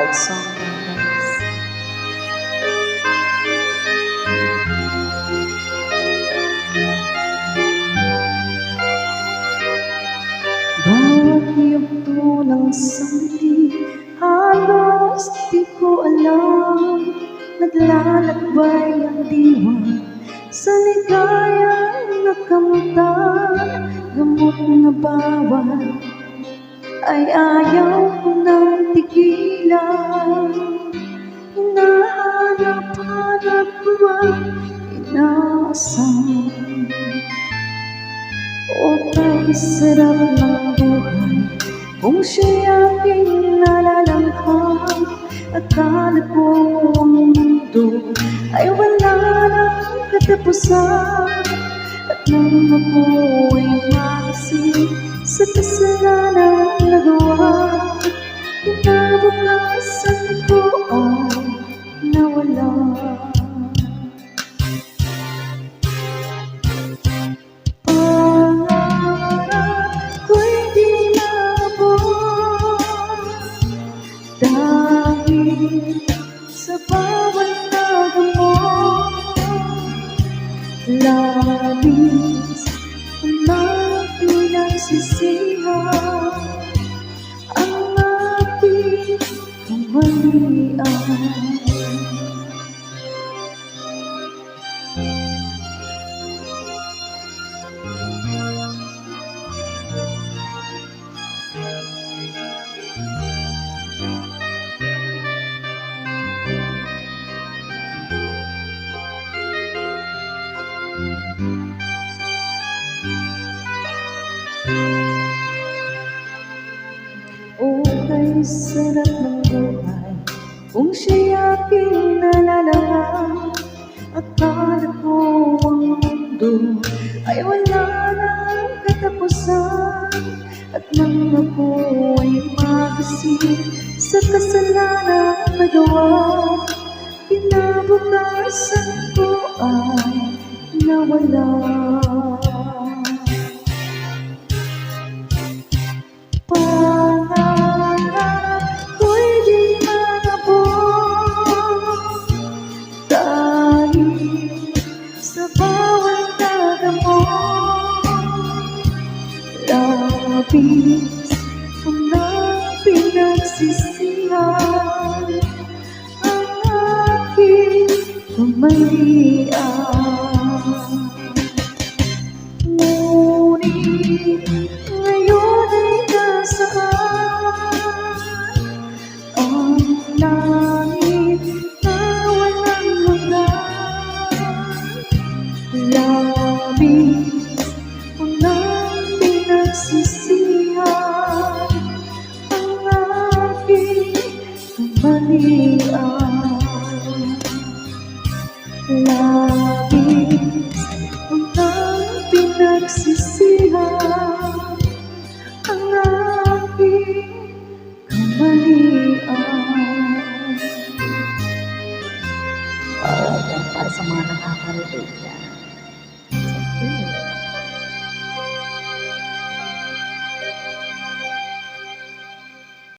Wild song yan, guys. Bawat yugto ng sandali, halos di ko alam. Naglalakbay ang diwa sa ligayang nakamtan. Gamot na bawal ay ayaw ko nang tigilan. Hinahanap-hanap ko ang inaasam. O kay sarap ng buhay kung siya'y aking nalalanghap. Akala ko ang mundo ay wala ng katapusan. At nang ako'y magising sa kasalanang nagawa, kinabukasan ko ay nawala. Dahil sa bawat nagamot, labis ang pinagsisihan ang aking kamalian. O kay sarap ng buhay kung siya'y aking nalalanghap. Akala ko ang mundo ay wala ng katapusan. At nang ako'y magising sa kasalanang nagawa, kinabukasan ko ay nawala. Labis ang pinagsisihan ang aking kamalian. Ngunit ngayon ay nasaan ang langit na walang hanggan. Labis ang pinagsisihan ang aking kamalian. Labis ang pinagsisihan ang aking kamalian. Para sa mga nakaka-relate yan.